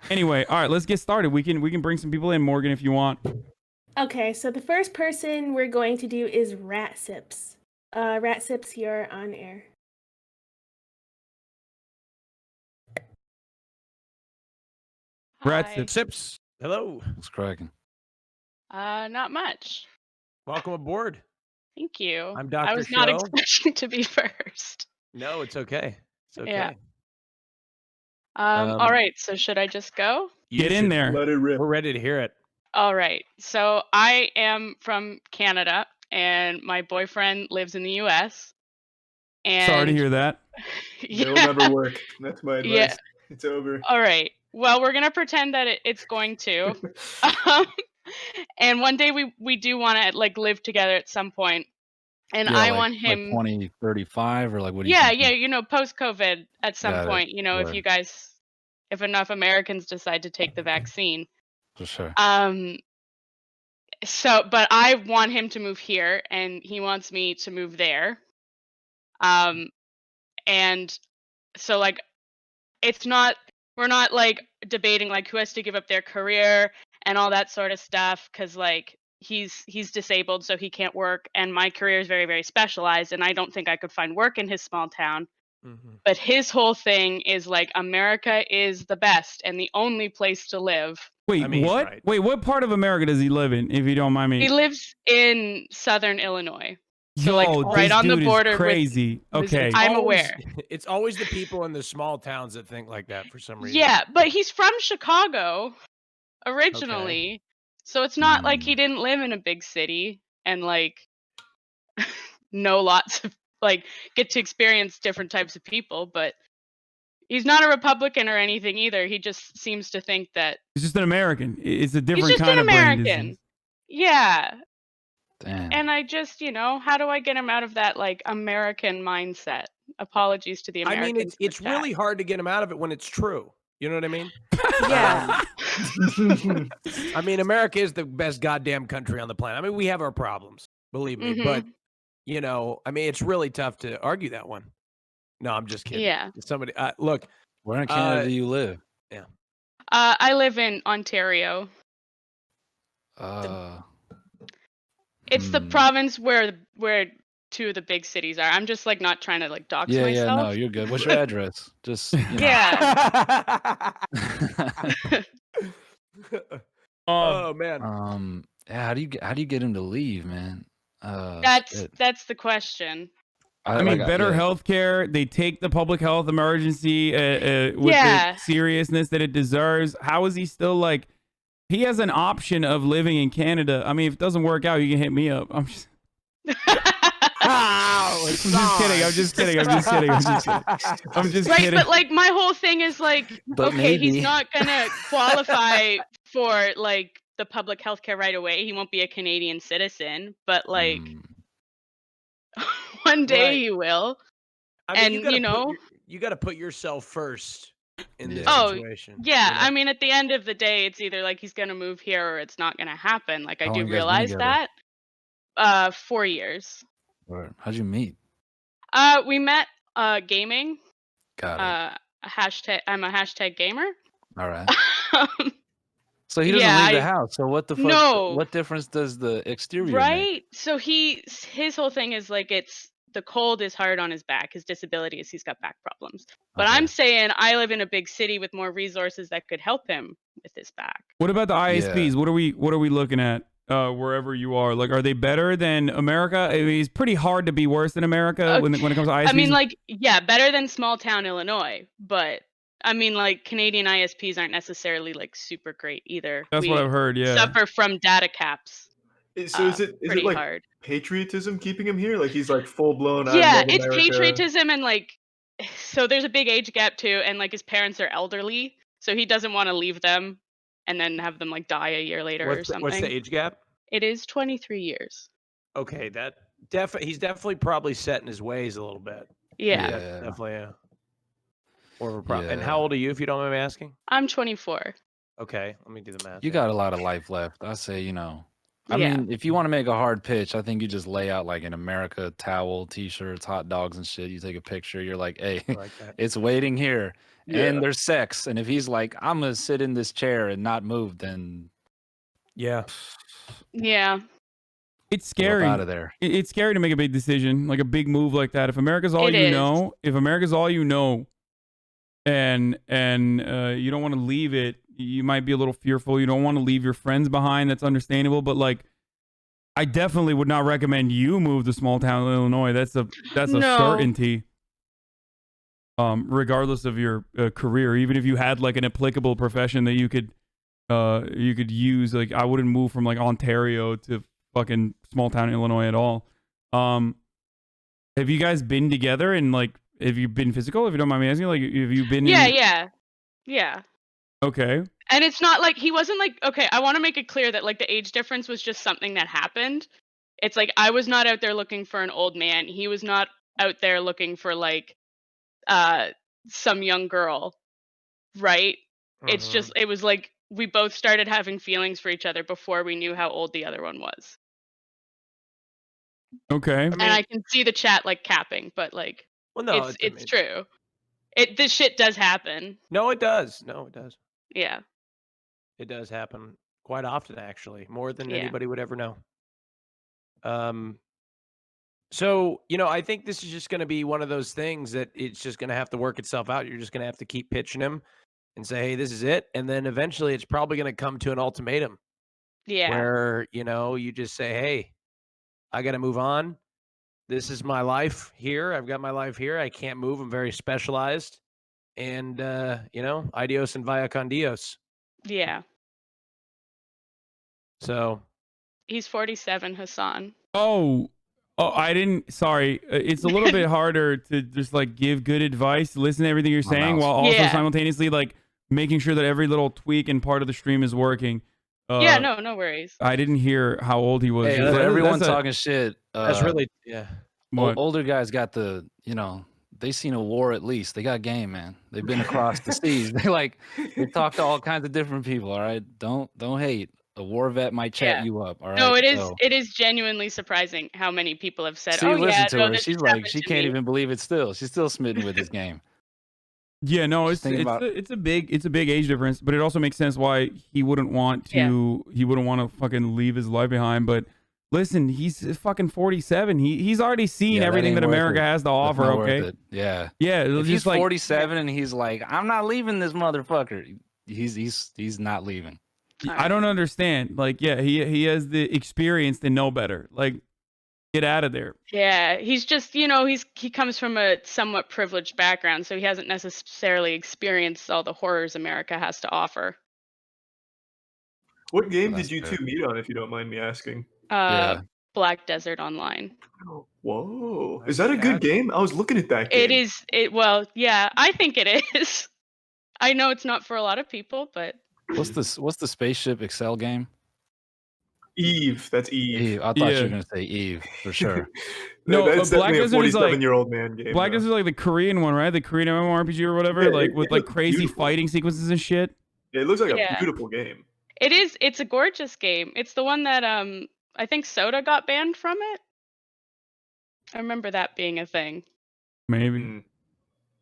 Anyway, all right, let's get started. We can bring some people in, Morgan, if you want. Okay, so the first person we're going to do is Ratsips. Ratsips, you're on air. Hi. Sips. Hello. What's cracking? Not much. Welcome aboard. Thank you. I'm Dr. I was not Show. expecting to be first. No, it's okay. It's okay. Yeah. All right, so should I just go? Get in there. Let it rip. We're ready to hear it. All right. So I am from Canada and my boyfriend lives in the US. And Sorry to hear that. It'll never work. That's my advice. Yeah. It's over. All right. Well, we're going to pretend that it's going to. And one day we do want to like live together at some point. And Yeah, I like, want him like 2035 or like what do you Yeah, think? yeah, you know, post-COVID at some Got it. point, you know, Word. if enough Americans decide to take the vaccine. For sure. So, but I want him to move here and he wants me to move there. And so like we're not like debating like who has to give up their career and all that sort of stuff, because like he's disabled, so he can't work, and my career is very, very specialized, and I don't think I could find work in his small town. But his whole thing is like America is the best and the only place to live. Wait, I mean, he's what? right. Wait, what part of America does he live in, if you don't mind me? He lives in southern Illinois. So Yo, like right this on the dude is border with crazy. Okay. I'm aware. It's always the people in the small towns that think like that for some reason. Yeah, but he's from Chicago originally. So it's not like he didn't live in a big city and like know lots of like get to experience different types of people, but he's not a Republican or anything either. He just seems to think that He's just an American. It's a different he's just kind an of brain American. disease. Yeah. Damn. And I just, you know, how do I get him out of that like American mindset? Apologies to the I Americans. mean, it's really hard to get him out of it when it's true. You know what I mean? Yeah. I mean, America is the best goddamn country on the planet. I mean, we have our problems, believe me. But, you know, I mean, it's really tough to argue that one. No, I'm just kidding. Yeah. Somebody, look. Where in Canada do you live? Yeah. I live in Ontario. It's the province where two of the big cities are. I'm just like not trying to like dox myself. Yeah, no, you're good. What's your address? Just you know. Yeah. Oh man. Yeah, how do you get him to leave, man? That's the question. I mean, better healthcare. They take the public health emergency with the seriousness that it deserves. How is he still like? He has an option of living in Canada. I mean, if it doesn't work out, you can hit me up. I'm just kidding. Right, but like my whole thing is like, he's not gonna qualify for like the public healthcare right away. He won't be a Canadian citizen, but like one day he will. I mean, and you got to put yourself first in this situation. Yeah, you know? I mean, at the end of the day, it's either like he's gonna move here or it's not gonna happen. Like I How do long you guys been realize that. 4 years. How'd you meet? We met gaming. Got it. I'm a hashtag gamer. All right. So he doesn't leave the house. So what the fuck? No. What difference does the exterior make? Right? So his whole thing is like the cold is hard on his back. His disability is he's got back problems. But I'm saying I live in a big city with more resources that could help him with his back. What about the ISPs? What are we looking at? Wherever you are, like, are they better than America? I mean, it's pretty hard to be worse than America when it comes to ISPs. I mean, like, yeah, better than small town Illinois, but I mean, like, Canadian ISPs aren't necessarily like super great either. That's what I've heard. Yeah, suffer from data caps. So is it like hard. Patriotism keeping him here? Like he's like full blown. Yeah, it's patriotism and like, so there's a big age gap too, and like his parents are elderly, so he doesn't want to leave them and then have them like die a year later or something. What's the age gap? It is 23 years. Okay, that he's definitely probably set in his ways a little bit. Yeah. Definitely. More of a problem. And how old are you, if you don't mind me asking? I'm 24. Okay, let me do the math. You got a lot of life left. I say, you know. I mean, if you want to make a hard pitch, I think you just lay out like an America towel, t-shirts, hot dogs and shit. You take a picture. You're like, hey, it's waiting here. and there's sex. And if he's like, I'm gonna sit in this chair and not move, then yeah. It's scary. Out of there. It's scary to make a big decision, like a big move like that. If America's all you know, and you don't want to leave it, you might be a little fearful. You don't want to leave your friends behind. That's understandable. But like, I definitely would not recommend you move to small town Illinois. That's a certainty. Regardless of your career, even if you had like an applicable profession that you could use, like I wouldn't move from like Ontario to fucking small town Illinois at all. Have you guys been together and like have you been physical? If you don't mind me asking, like have you been? Yeah. Okay. And it's not like he wasn't like, okay, I want to make it clear that like the age difference was just something that happened. It's like I was not out there looking for an old man. He was not out there looking for like some young girl, right? It's just it was like we both started having feelings for each other before we knew how old the other one was. Okay. And I can see the chat like capping, but like it's true. This shit does happen. No, it does. Yeah. It does happen quite often, actually, more than anybody would ever know. So, I think this is just going to be one of those things that it's just going to have to work itself out. You're just going to have to keep pitching him and say, hey, this is it. And then eventually it's probably going to come to an ultimatum. Yeah. Where, you just say, hey, I got to move on. This is my life here. I've got my life here. I can't move. I'm very specialized. And, adios and via con Dios. Yeah. So. He's 47, Hasan. Oh, I didn't. Sorry. It's a little bit harder to just like give good advice, listen to everything you're saying while also simultaneously like making sure that every little tweak and part of the stream is working. No worries. I didn't hear how old he was. Hey, everyone's talking shit. That's really, older guys got the, they seen a war at least. They got game, man. They've been across the seas. They talk to all kinds of different people. All right, don't hate. A war vet might chat you up. All right. No, it is genuinely surprising how many people have said, listen to her. She's like, she can't even believe it still. She's still smitten with this game. Yeah, no, it's a big age difference, but it also makes sense why he wouldn't want to fucking leave his life behind. But listen, he's fucking 47. He's already seen everything that America has to offer. Okay. Yeah. If he's 47 and he's like, I'm not leaving this motherfucker. He's not leaving. I don't understand. Like, he has the experience to know better. Like, get out of there. Yeah, he's just, he comes from a somewhat privileged background, so he hasn't necessarily experienced all the horrors America has to offer. What game did you two meet on, if you don't mind me asking? Black Desert Online. Whoa. Is that a good game? I was looking at that game. It is. Well, yeah, I think it is. I know it's not for a lot of people, but... What's the spaceship Excel game? Eve. That's Eve. I thought you were gonna say Eve for sure. No, that's definitely a 47-year-old man game. Black Desert is like the Korean one, right? The Korean MMORPG or whatever, with like crazy fighting sequences and shit. Yeah, it looks like a beautiful game. It is. It's a gorgeous game. It's the one that I think Soda got banned from it. I remember that being a thing. Maybe.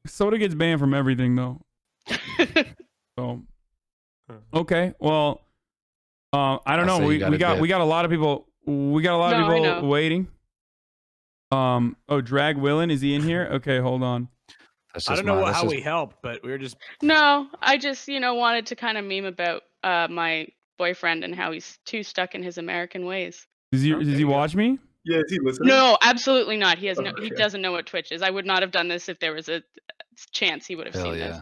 Soda gets banned from everything though. So. Okay, well, I don't know. We got a lot of people. We got a lot of people waiting. Drag Willin, is he in here? Okay, hold on. I don't know how we helped, but we were just. No, I just wanted to kind of meme about my boyfriend and how he's too stuck in his American ways. Does he watch me? Yeah, is he listening? No, absolutely not. He doesn't know what Twitch is. I would not have done this if there was a chance he would have seen this.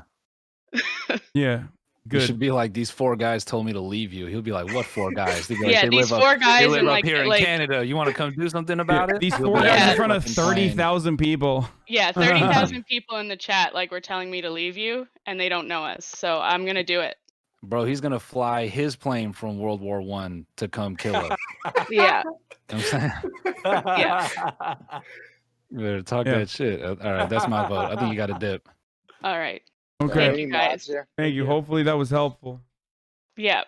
Yeah. Good. You should be like, these 4 guys told me to leave you. He'll be like, what 4 guys? Like, yeah, these 4 guys they live up here in Canada. You want to come do something about it? These 4 guys in front of 30,000 people. Yeah, 30,000 people in the chat were telling me to leave you, and they don't know us. So I'm going to do it. Bro, he's going to fly his plane from World War I to come kill us. Yeah. You know what I'm saying? Yeah. You better talk that shit. All right, that's my vote. I think you got to dip. All right. Okay. Thank you, guys. Thank you. Hopefully that was helpful. Yeah.